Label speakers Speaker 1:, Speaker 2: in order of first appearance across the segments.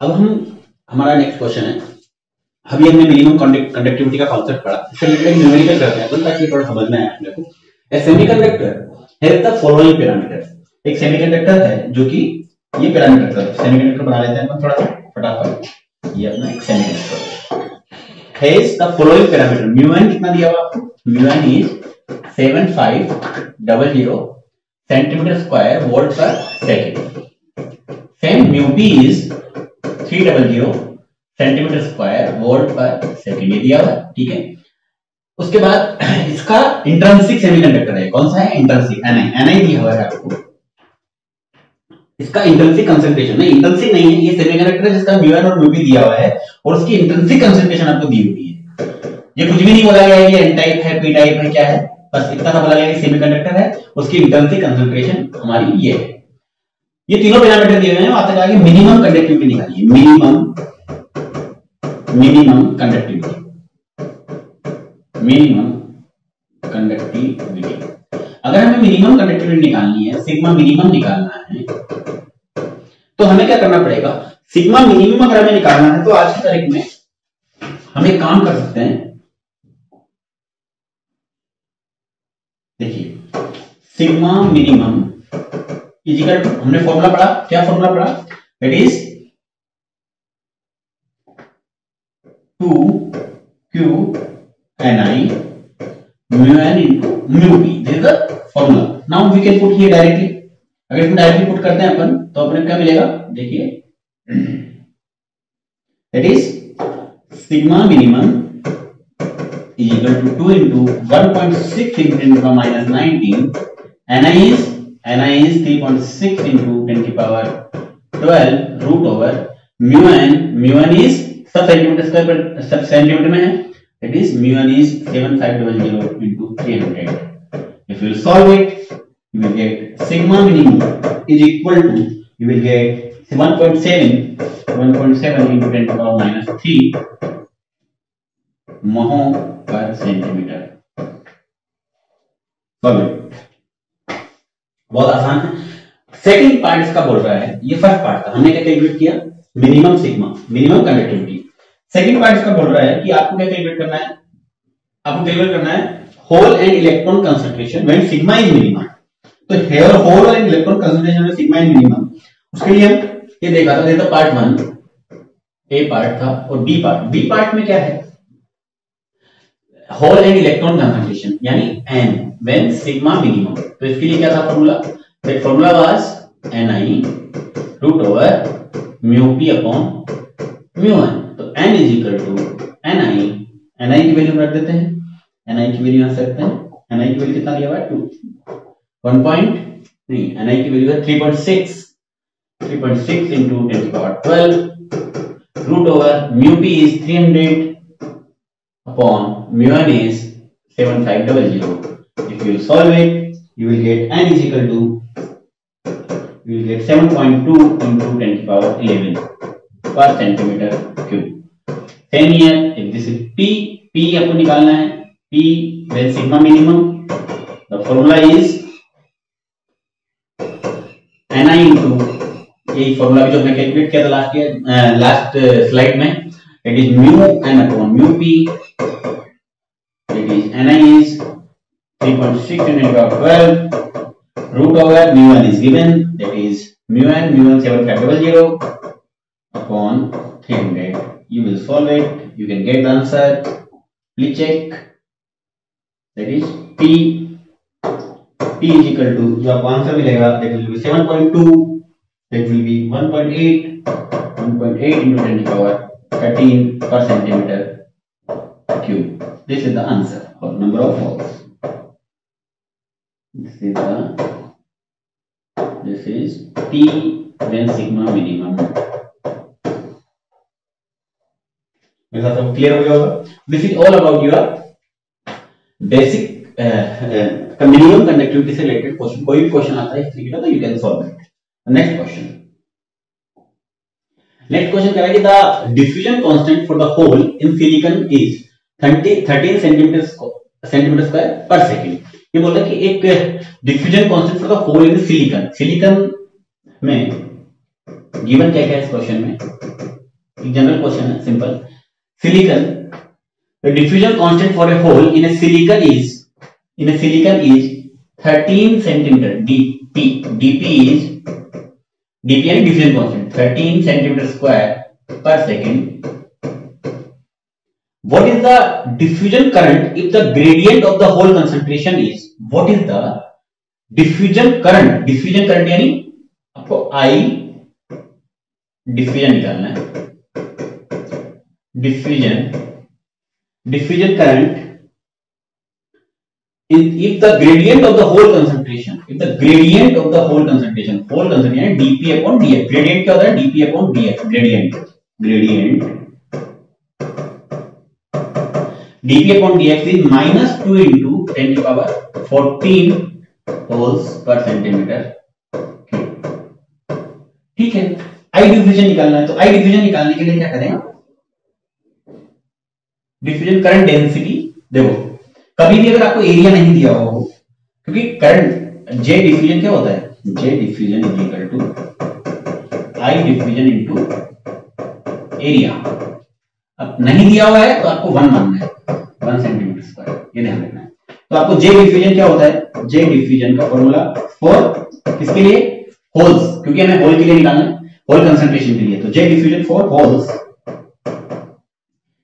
Speaker 1: अब हम हमारा नेक्स्ट क्वेश्चन है। अभी हमने मिनिमम कंडक्टिविटी का कॉन्सेप्ट पढ़ा, इससे रिलेटेड न्यूमेरिकल करते हैं अपन ताकि थोड़ा समझ में आए अपने को। A semiconductor has the following parameters. एक सेमीकंडक्टर है जो कि ये पैरामीटर है। सेमीकंडक्टर बना लेते हैं अपन थोड़ा सा फटाफट। ये अपना एक semiconductor has the following parameter. Mu n कितना दिया हुआ आपको? Mu n is 7500 centimetre square volt per second. Same mu p is 300 centimetre square volt per second. ये दिया हुआ, ठीक है। उसके बाद इसका इंट्रिंसिक सेमीकंडक्टर है। कौन सा है? इंट्रिंसिक Ni दिया हुआ है आपको। इसका इंट्रिंसिक कंसंट्रेशन नहीं, इंट्रिंसिक नहीं है, ये सेमीकंडक्टर है जिसका म्यू n और म्यू p दिया हुआ है और उसकी इंट्रिंसिक कंसंट्रेशन आपको दी हुई है। ये कुछ भी नहीं बोला गया है कि n टाइप है, p टाइप है, क्या है, बस इतना सा बोला गया है कि सेमीकंडक्टर है, उसकी इंट्रिंसिक कंसंट्रेशन हमारी ये है। ये तीनों पैरामीटर दिए हुए हैं। वहां तक आगे मिनिमम कंडक्टिविटी निकालिए। मिनिमम कंडक्टिविटी अगर हमें मिनिमम कंडक्टिविटी निकालनी है, सिग्मा मिनिमम निकालना है, तो हमें क्या करना पड़ेगा? सिग्मा मिनिमम अगर हमें निकालना है तो आज की तारीख में हम एक काम कर सकते हैं। देखिए, सिग्मा मिनिमम इजिकल टू, हमने फॉर्मूला पढ़ा, क्या फॉर्मूला पढ़ा? That is 2q ni mu n into mu p। This is the formula. Now we can put here directly. अगर इसको डायरेक्टली पुट करते हैं अपन तो अपने क्या मिलेगा? देखिए, that is sigma minimum is equal to 2 into 1.6 into 10 to the power minus 19. Ni is 3.6 into 10 to the power 12 root over mu n is सब सेंटीमीटर स्क्वायर पर सब सेंटीमीटर में है। That is mu n is 7500 into 300. If you solve it, you will get sigma minimum is equal to, you will get 1.7 into 10 to the power minus 3 महो पर centimetre. बहुत आसान है। Second part इसका बोल रहा है, ये फर्स्ट पार्ट था, हमने क्या कैलकुलेट किया? Minimum sigma, minimum conductivity. Second part इसका बोल रहा है कि आपको क्या कैलकुलेट करना है? आपको कैलकुलेट करना है hole and electron concentration when sigma is minimum. तो here hole and electron concentration when sigma is minimum, उसके लिए हम ये देखा था। देखो, पार्ट 1 ए पार्ट था और बी पार्ट। बी पार्ट में क्या है? होल एंड इलेक्ट्रॉन कंसंट्रेशन यानी n व्हेन सिग्मा मिनिमम। तो इसके लिए क्या था formula? That formula was Ni root over mu p upon mu n। तो n is equal to Ni की वैल्यू रख देते हैं। Ni की वैल्यू रख सकते हैं। Ni की वैल्यू कितना दिया हुआ है? Ni की वैल्यू है 3.6 into 10 to the power 12 root over mu p is 300 upon mu n is 7500. If you solve it, you will get n is equal to, you will get 7.2 into 10 to the power 11 per centimeter cube. Same here, if this is p आपको निकालना है। p when sigma minimum, the formula is Ni into, यही formula भी जो हमने calculate किया था last slide में। It is mu n upon mu p। It is Ni is 3.6 into 12 root over mu n is given, that is mu n 7500 upon 300. You will solve it, you can get the answer. Please check. That is p is equal to, जो आपको answer मिलेगा that will be 7.2, that will be 1.8 into 10 to the power 13 per centimeter cube. This is the answer for number of moles. This is P when sigma minimum. मेरा सब clear हो गया होगा। This is all about your basic minimum conductivity से related question. कोई भी question आता है इस तरीके का तो you can solve it. Next question कह रहा है कि the diffusion constant for the hole in silicon is 13 centimetre square per second. ये बोल रहा है कि एक diffusion constant for the hole in silicon में गिवन क्या क्या है इस क्वेश्चन में? जनरल क्वेश्चन है, simple. Silicon, the diffusion constant for a hole in a silicon is 13 centimeter dp is dp यानी diffusion constant 13 centimeter square per second. What is the diffusion current if the gradient of the hole concentration is, what is the diffusion current यानी आपको I diffusion निकालना है, diffusion current if the gradient of the hole concentration यानी dp upon dx, gradient क्या होता है, dp upon dx, gradient dp upon dx is -2 into 10 to the power 14 holes per centimeter। ठीक है, आई डिफ्यूजन निकालना है, तो आई डिफ्यूजन निकालने के लिए क्या करें, डिफ्यूजन करंट डेंसिटी। देखो कभी भी अगर आपको एरिया नहीं दिया हो, क्योंकि करंट जे डिफ्यूजन क्या होता है, जे diffusion is equal to I diffusion into area. अब नहीं दिया हुआ है तो आपको 1 मानना है, 1 सेंटीमीटर स्क्वायर, ये ध्यान रखना है। तो आपको जे डिफ्यूजन क्या होता है, जे डिफ्यूजन का फॉर्मूला फॉर किसके लिए, होल्स, क्योंकि हमें होल के लिए निकालना है, होल कंसंट्रेशन के लिए। तो जे डिफ्यूजन फॉर होल्स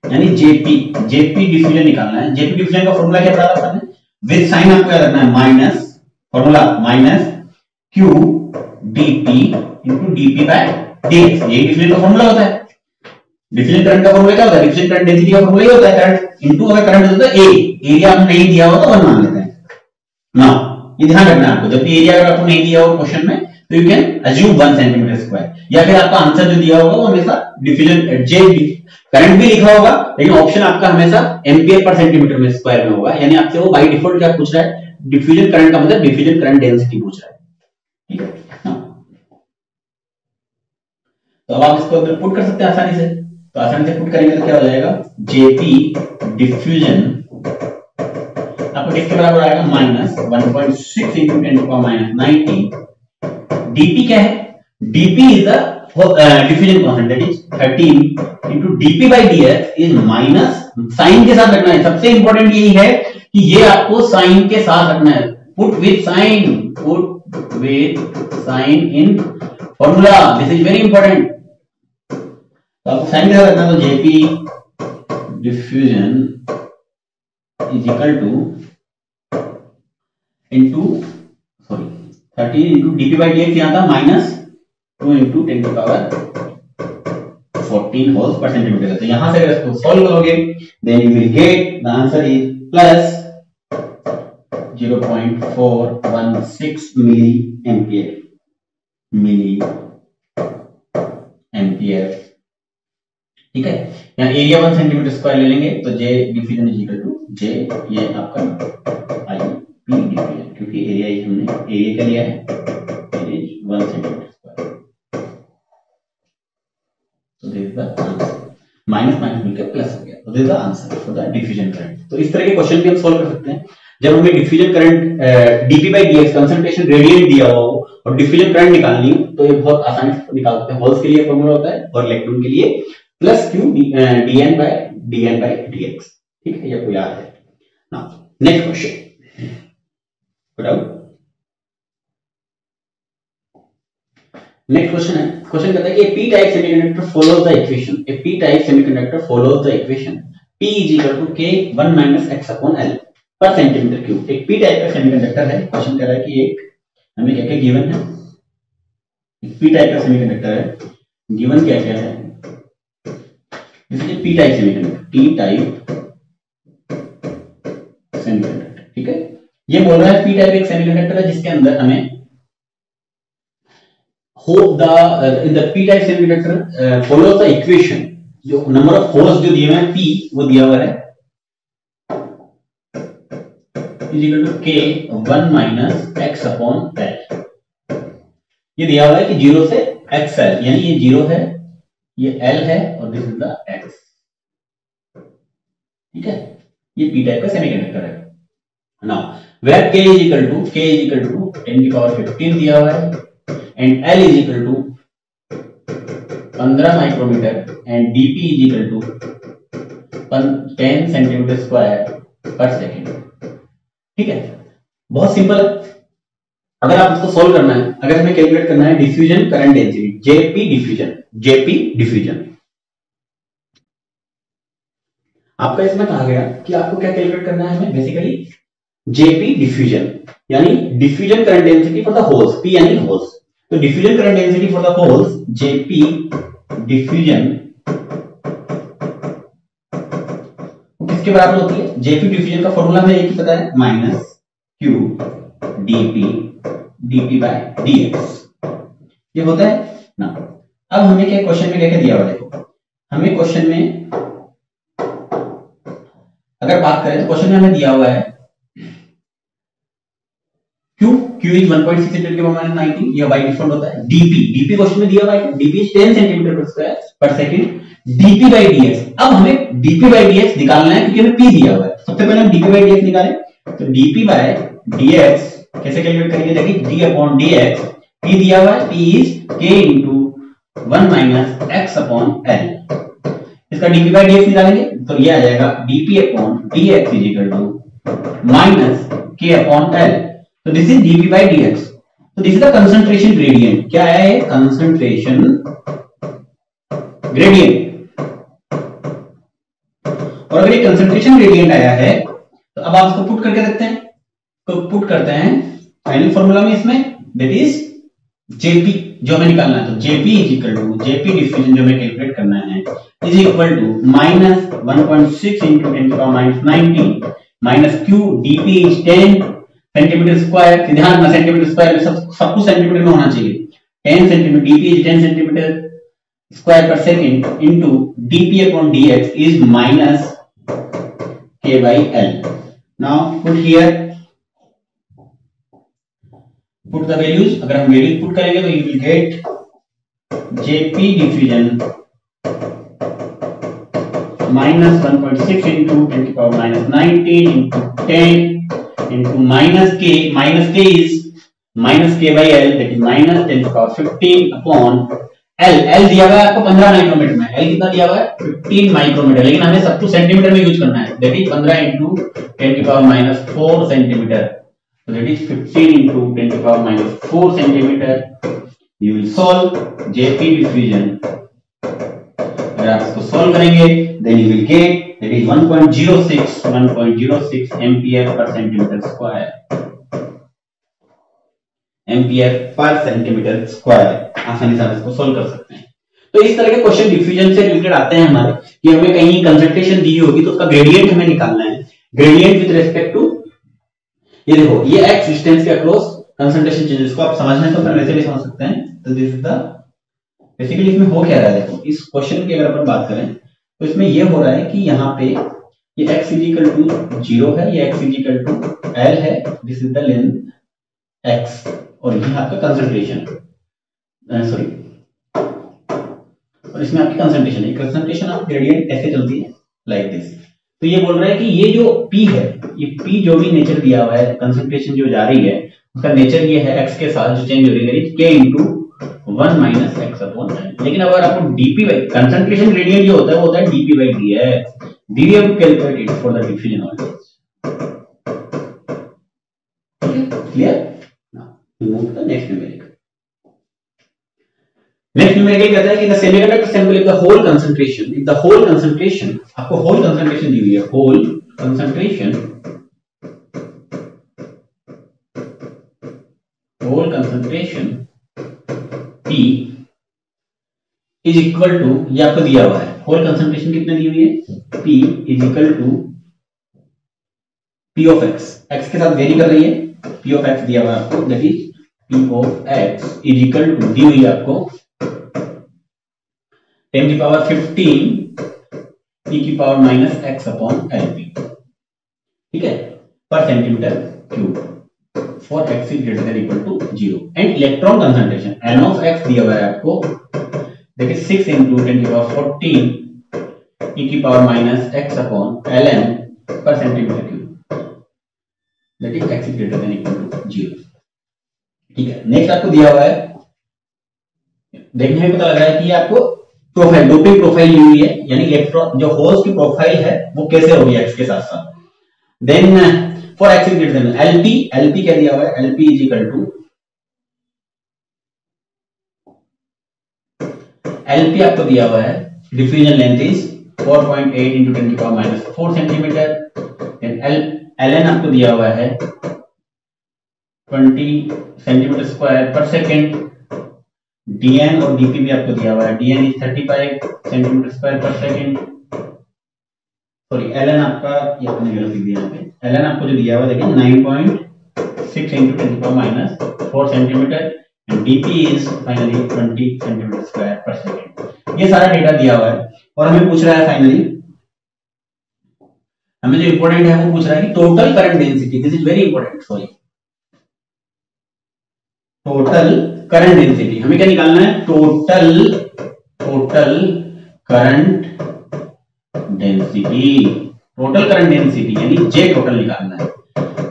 Speaker 1: यानी जेपी डिफ्यूजन निकालना है। जेपी डिफ्यूजन का फॉर्मूला क्या पढ़ा था आपने, विद साइन आपको याद रखना है, minus formula minus q dp into dp by dx, ये डिफ्यूजन का फॉर्मूला होता है। डिफ्यूजन करंट का फॉर्मूला क्या होता है, डिफ्यूजन करंट डेंसिटी का फॉर्मूला ये होता है, करंट इनटू अगर करंट होता है ए, एरिया आपको नहीं दिया हो तो 1 मान लेते हैं ना। ये ध्यान रखना है आपको, जब भी एरिया अगर आपको नहीं दिया हो क्वेश्चन में तो you can assume 1 centimetre square, या फिर आपका आंसर जो दिया होगा वो हमेशा डिफ्यूजन जे करंट भी लिखा होगा, लेकिन ऑप्शन आपका हमेशा एम्पियर पर सेंटीमीटर में स्क्वायर में होगा, यानी आपसे वो बाय डिफॉल्ट क्या पूछ रहा है, डिफ्यूजन करंट का मतलब डिफ्यूजन करंट डेंसिटी पूछ रहा है। ठीक है, तो अब आप इसको अंदर पुट कर सकते हैं आसानी से। तो आसानी से पुट करेंगे तो क्या हो जाएगा, जेपी डिफ्यूजन आपको किसके बराबर आएगा, -1.6 into 10 to the power -90। Dp क्या है, dp is the diffusion constant, that is 13 into dp by dx is minus, sign के साथ रखना है, सबसे इंपॉर्टेंट यही है कि ये आपको साइन के साथ रखना है, put with sign in formula, this is very important. तो आपको साइन के साथ रखना है, तो jp diffusion is equal to into 13 into dp by dx यहां था -2 into 10 to the power 14 holes per centimetre. तो यहां से अगर इसको सॉल्व करोगे then you will get the answer is plus 0.416 milli ampere. ठीक है, यहाँ एरिया 1 सेंटीमीटर स्क्वायर ले लेंगे, तो j diffusion is equal to जे, ये आपका आई पी डिफ्यूजन, क्योंकि एरिया हमने एरिया का लिया है, it is 1 centimetre square. So this is the answer, minus minus मिलकर प्लस हो गया, तो this is the answer for the diffusion current. तो इस तरह के क्वेश्चन भी हम सॉल्व कर सकते हैं, जब हमें diffusion current dp by dx concentration gradient दिया हो और डिफ्यूजन करंट निकालनी हो, तो ये बहुत आसानी से निकाल सकते हैं। होल्स के लिए फॉर्मूला होता है और इलेक्ट्रॉन के लिए plus q dn by dx. ठीक है, ये आपको याद है ना। नेक्स्ट क्वेश्चन, नेक्स्ट क्वेश्चन है, क्वेश्चन कहता है कि p type semiconductor follows the equation, a p type semiconductor follows the equation p is equal to k 1 minus x upon l per centimetre cube. एक p टाइप का semiconductor है, question कह रहा है कि एक हमें क्या क्या गिवन है, एक p टाइप का सेमीकंडक्टर है, गिवन क्या क्या है, इसलिए p type semiconductor, p type semiconductor. ठीक है, ये बोल रहा है p टाइप एक सेमीकंडक्टर है जिसके अंदर हमें in the p type semiconductor follows the equation, जो नंबर ऑफ होल्स जो दिए हुए हैं p वो दिया हुआ है is equal to k 1 minus x upon l। ये दिया हुआ है कि 0 से xl, यानी ये 0 है, ये l है और दिस इज द x। ठीक है, ये p टाइप का सेमीकंडक्टर है। Now where k is equal to 10 की पावर 15 दिया हुआ है and L is equal to 15 micrometre and dp is equal to 10 centimetre square per second. ठीक है, बहुत सिंपल। अगर आप इसको सोल्व करना है, अगर हमें कैलकुलेट करना है diffusion current density, JP diffusion, आपका इसमें कहा गया कि आपको क्या कैलकुलेट करना है, हमें बेसिकली जेपी डिफ्यूजन यानी diffusion current density for the holes, P यानी होल्स। तो diffusion current density for the holes JP diffusion किसके बराबर होती है? जेपी डिफ्यूजन का फॉर्मूला हमें एक ही पता है, minus q dp by dx, ये होता है ना। अब हमें क्या क्वेश्चन में क्या दिया हुआ, देखो हमें क्वेश्चन में अगर बात करें तो क्वेश्चन में हमें दिया हुआ है Q इज 1.6 × 10⁻⁹, ये बाय डिफॉल्ट होता है। dp क्वेश्चन में दिया हुआ है, dp इज 10 सेंटीमीटर पर square per second, dp by dx। अब हमें dp बाय dx निकालना है क्योंकि हमें p दिया हुआ है। सबसे पहले हम dp बाय dx निकालें, तो dp बाय dx कैसे कैलकुलेट करेंगे, देखिए d/dx, p दिया हुआ है, p इज k × 1 - x/l। इसका dp बाय dx निकालेंगे तो ये आ जाएगा dp/dx is equal to -k/l। तो this is dp by dx। तो this is the concentration gradient. क्या है? Concentration gradient. और अगर ये कंसंट्रेशन ग्रेडियंट आया है तो अब आप इसको पुट करके देखते हैं। तो पुट करते हैं फाइनल फॉर्मूला में, इसमें दैट इज जेपी जो हमें निकालना है। तो jp is equal to jp diffusion जो हमें कैलकुलेट करना है is equal to -1.6 × 10⁻⁹ minus q dp is 10 centimetre square. ध्यान रखना सेंटीमीटर स्क्वायर में सब कुछ सेंटीमीटर में होना चाहिए। 10 centimetre, DP is 10 centimetre square per second into dp/dx is minus k/l। Now put here, put the values. अगर हम वैल्यूज पुट करेंगे तो you will get JP diffusion -1.6 × 10⁻⁹ into 10 into minus k is minus k/l, that is -10⁻15 upon l दिया हुआ है आपको 15 micrometer में। l कितना दिया हुआ है? 15 माइक्रोमीटर, लेकिन हमें सब कुछ सेंटीमीटर में यूज करना है। that is 15 × 10⁻⁴ centimetre, so that is 15 × 10⁻⁴ centimetre. you will solve jp diffusion। अगर आप इसको सॉल्व करेंगे then you will get that is 1.06 ampere per centimetre square, ampere per centimetre square. आसानी से इसको सॉल्व कर सकते हैं। तो इस तरह के क्वेश्चन डिफ्यूजन से रिलेटेड आते हैं हमारे, कि हमें कहीं कंसंट्रेशन दी होगी तो उसका ग्रेडियंट हमें निकालना है। ग्रेडियंट विद रिस्पेक्ट टू, ये देखो ये x डिस्टेंस के अक्रॉस कंसंट्रेशन चेंजेस को आप समझना है तो फिर वैसे भी समझ सकते हैं। तो दिस इज द बेसिकली इसमें हो क्या रहा है, देखो इस क्वेश्चन की अगर अपन बात करें तो इसमें ये हो रहा है कि यहाँ पे ये x इक्वल टू 0 है, ये x इक्वल टू l है, this is the length x, और ये आपका कंसंट्रेशन सॉरी, और इसमें आपकी कंसंट्रेशन है। कंसंट्रेशन ऑफ ग्रेडियंट ऐसे चलती है लाइक दिस। तो ये बोल रहा है कि ये जो p है, ये p जो भी नेचर दिया हुआ है, कंसंट्रेशन जो जा रही है उसका नेचर ये है x के साथ जो चेंज हो रही है k × 1 - x/l। लेकिन अगर आपको dp बाय कंसंट्रेशन ग्रेडियंट जो होता है वो होता है dp by dx। do you have to calculate it for the diffusion always? Clear? Now we move to the next numerical. Next numerical कहता है कि the semiconductor sample if the whole concentration, आपको whole concentration दी हुई है, whole concentration P is equal to, ये आपको दिया हुआ है whole concentration कितने दी हुई है, P is equal to P of x, x के साथ वेरी कर रही है, P of x दिया हुआ है आपको, that is P of x is equal to दी हुई है आपको 10⁻15 e⁻ x/lp, ठीक है, पर centimetre cube for x is greater than equal to 0। and electron concentration n of x दिया हुआ है आपको, that is 6 × 10⁻14 e⁻ x/ln per centimeter cube, that is x is greater than equal to 0। ठीक है, next आपको दिया हुआ है, देखने में पता लग रहा है कि आपको प्रोफाइल, डोपिंग प्रोफाइल ली हुई है, यानी इलेक्ट्रॉन जो होल्स की प्रोफाइल है वो कैसे होगी एक्स के साथ साथ। Then for x greater than lp, lp क्या दिया हुआ है, lp is equal to, lp आपको दिया हुआ है diffusion length is 4.8 into 10 to the power -4 centimetre. Then ln आपको दिया हुआ है 20 centimetre square per second. Dn और डीपी भी आपको दिया हुआ है, dn is 35 centimetre square per second. Sorry ln आपका, ये आपने गलत लिख दिया यहाँ पे, एलएन आपको जो दिया हुआ है देखिए 9.6 into 10 to the power -4 centimetre and DP is finally 20 centimetre square per second. ये सारा डेटा दिया हुआ है और हमें पूछ रहा है फाइनली, हमें जो इंपॉर्टेंट है वो पूछ रहा है कि total current density, this is very important, sorry, total current density हमें क्या निकालना है, total current density, total current density यानी जे टोटल निकालना है,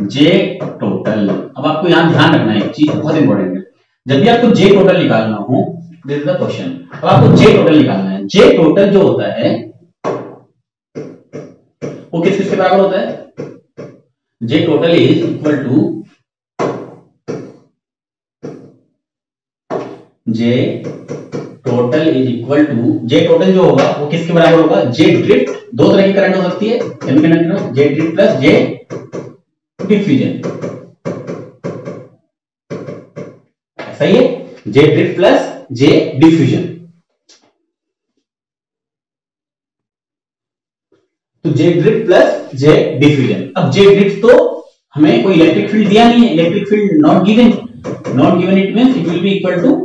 Speaker 1: जे टोटल। अब आपको यहां ध्यान रखना है एक चीज बहुत इंपॉर्टेंट है, जब भी आपको जे टोटल निकालना हो, दिस इज द क्वेश्चन, अब आपको जे टोटल निकालना है। जे टोटल जो होता है वो किस किसके बराबर होता है, J total is equal to, J total is equal to, J total जो होगा वो किसके बराबर होगा, जे ड्रिफ्ट, दो तरह की करंट हो सकती है सेमीकंडक्टर में, जे ड्रिफ्ट प्लस जे डिफ्यूजन, सही है, जे ड्रिफ्ट प्लस जे डिफ्यूजन। तो जे ड्रिफ्ट प्लस जे डिफ्यूजन। अब जे ड्रिफ्ट तो हमें कोई इलेक्ट्रिक फील्ड दिया नहीं है, electric field not given, not given it means it will be equal to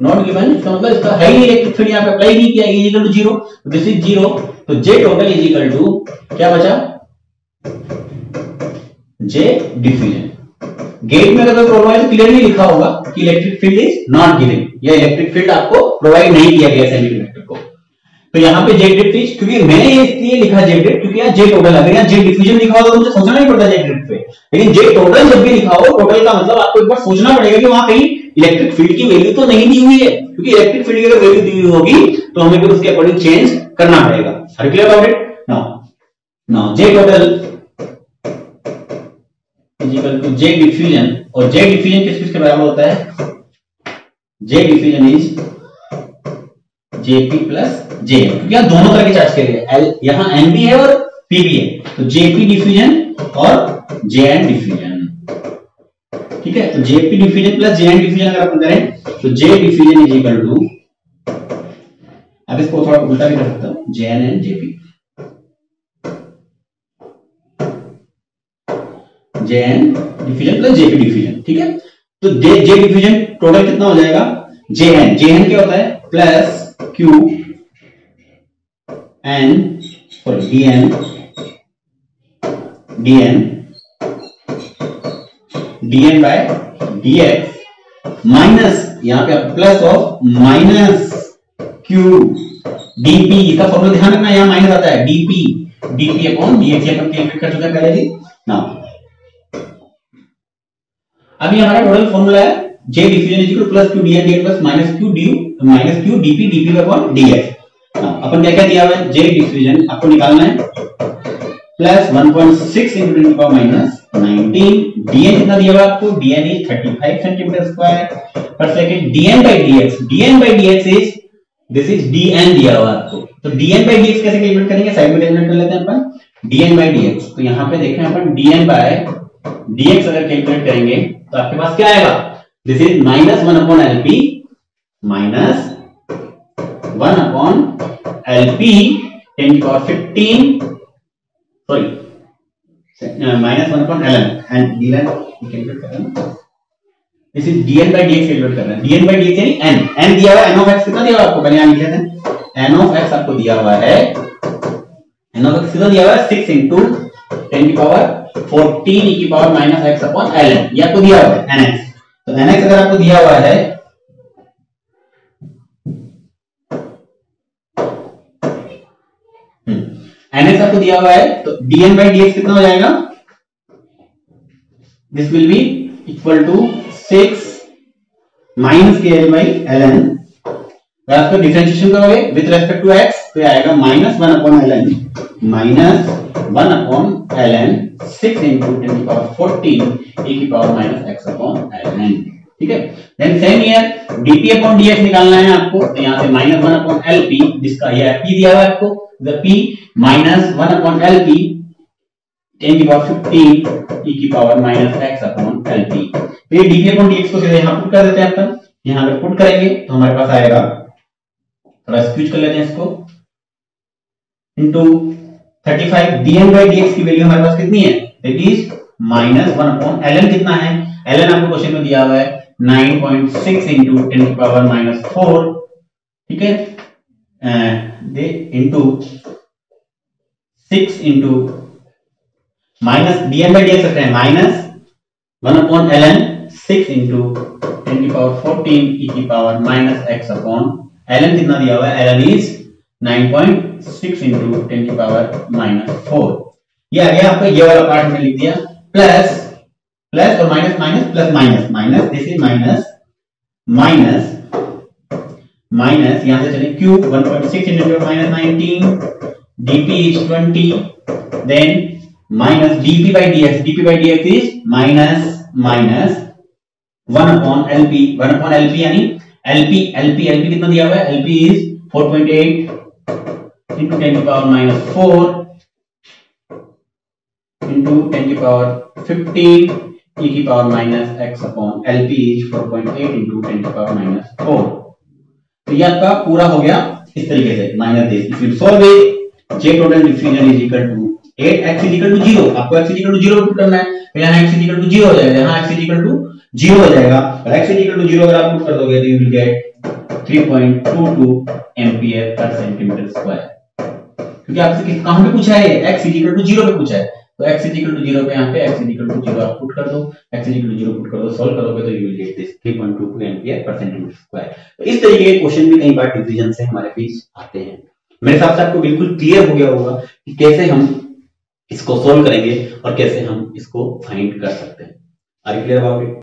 Speaker 1: not given, इसका मतलब इसका है ही इलेक्ट्रिक फील्ड यहां पे अप्लाई नहीं किया, is equal to 0, this is 0। तो j total is equal to क्या बचा, जे डिफ्यूजन। गेट में अगर प्रॉब्लम है तो क्लियरली लिखा होगा कि electric field is not given, या इलेक्ट्रिक फील्ड आपको प्रोवाइड नहीं किया गया सेमीकंडक्टर को। तो यहाँ पे जे ड्रिफ्ट इज, क्योंकि मैंने ये इसलिए लिखा जे ड्रिफ्ट क्योंकि यहाँ जे टोटल, अगर यहाँ जे डिफ्यूजन लिखा होता तो मुझे सोचना नहीं पड़ता जे ड्रिफ्ट पे, लेकिन जे टोटल जब भी लिखा हो, टोटल का मतलब आपको एक बार सोचना पड़ेगा कि वहां कहीं इलेक्ट्रिक फील्ड की वैल्यू तो नहीं दी हुई है, क्योंकि इलेक्ट्रिक फील्ड की अगर वैल्यू दी हुई होगी तो हमें फिर उसके अकॉर्डिंग चेंज करना पड़ेगा। Are you clear about it? Now j total is equal to j diffusion, और जे डिफ्यूजन किस किस के बराबर होता है, जे diffusion is jp plus j, क्योंकि यहाँ दोनों तरह के चार्ज के लिए यहाँ एन भी है और पी भी है, तो जेपी डिफ्यूजन और जे एन डिफ्यूजन, ठीक है। तो jp diffusion plus j n diffusion अगर अपन करें तो j diffusion is equal to, अब इसको थोड़ा उल्टा भी कर सकता हूं, j n and jp, j n diffusion plus jp diffusion, ठीक है। तो जे डिफ्यूजन टोटल कितना हो जाएगा, जे एन क्या होता है, plus q n, sorry dn by dx minus, यहां पे आप plus of minus q dp, इसका फॉर्मूला ध्यान रखना, यहां माइनस आता है, dp अपॉन dx, ये अपन कैलकुलेट कर चुके हैं पहले ही ना। अभी हमारा टोटल फॉर्मूला है जे diffusion is equal to plus q dn dx plus minus q dp upon dx। अपन क्या क्या दिया हुआ है, जे डिफ्यूजन आपको निकालना है plus 1.6 into 10 to the power -19, dn कितना दिया हुआ आपको, dn is 35 centimetre square per second, dn by dx is, this is dn दिया हुआ आपको, तो dn by dx कैसे कैलकुलेट करेंगे, साइड में कैलकुलेट कर लेते हैं अपन, dn by dx, तो यहाँ पे देखें अपन dn by dx अगर कैलकुलेट करेंगे तो आपके पास क्या आएगा, this is -1 upon lp minus 1 upon lp 10 to the power 15, sorry -1 upon ln and dn calculate कर रहे हैं, this is dn by dx calculate कर रहे हैं, dn by dx यानी n दिया हुआ है, n of x कितना दिया हुआ है आपको, पहले यहां लिख लेते हैं, n of x आपको दिया हुआ है, n of x कितना दिया हुआ है 6 into 10 की पावर 14 e की पावर -x upon ln, ये आपको दिया हुआ है nx। तो nx अगर आपको दिया हुआ है nx आपको दिया हुआ है, तो dn by dx कितना हो जाएगा, this will be equal to 6 minus kl by ln अगर आप डिफरेंशिएशन करोगे विद रेस्पेक्ट टू x तो आएगा -1/ln -1/ln 6 into 10 की पावर 14 e की पावर -x/ln। ठीक है, देन सेम हियर dp/dx निकालना है आपको, तो यहां से -1/lp, जिसका ये p दिया हुआ है आपको, द p -1/lp 10 की पावर 15 e की पावर -x/lp। तो ये dp/dx को सीधे यहां पुट कर देते हैं अपन। यहां अगर पुट करेंगे तो हमारे पास आएगा, थोड़ा स्क्यूज कर लेते हैं इसको, इनटू 35 dn/dx की वैल्यू हमारे पास कितनी है, दैट इज -1/ln कितना है, ln आपको क्वेश्चन में दिया हुआ है 9.6 into 10 की पावर -4। ठीक है, दे इनटू 6 into माइनस dn/dx रखते हैं -1/ln 6 into 10 की पावर 14 e की पावर -x/ln कितना दिया हुआ है, ln इज 9.6 into 10 की पावर -4। ये आ गया आपका, ये वाला पार्ट हमने लिख दिया, प्लस प्लस और minus minus plus minus minus, this is minus minus minus, यहां से चले cube 1.6 into -19 dp is 20, then minus dp/dx, dp/dx is minus 1/lp यानी lp कितना दिया हुआ है, lp is 4.8 into 10 की पावर -4 into 10 की पावर 15 e की पावर -x/lp is 4.8 into 10 की पावर -4। तो ये आपका पूरा हो गया इस तरीके से, minus this, if you solve it j total differential is equal to 8x is equal to 0, आपको x is equal to 0 put करना है, तो यहाँ x is equal to 0 हो जाएगा, यहाँ x is equal to 0 हो जाएगा, और x is equal to 0 अगर आप पुट कर दोगे तो you will get 3.22 एम्पीयर पर सेंटीमीटर स्क्वायर। क्योंकि आपसे कहां पे पूछा है, x is equal to 0 पे पूछा है, तो x is equal to 0 पे यहाँ पे x is equal to 0 आप पुट कर दो, x is equal to 0 put कर दो, सॉल्व करोगे तो you will get this 3.22 ampere पर सेंटीमीटर स्क्वायर। तो इस तरीके के क्वेश्चन भी कई बार डिवीजन से हमारे बीच आते हैं। मेरे हिसाब से आपको बिल्कुल क्लियर हो गया होगा कि कैसे हम इसको सोल्व करेंगे और कैसे हम इसको फाइंड कर सकते हैं। Are you clear about it?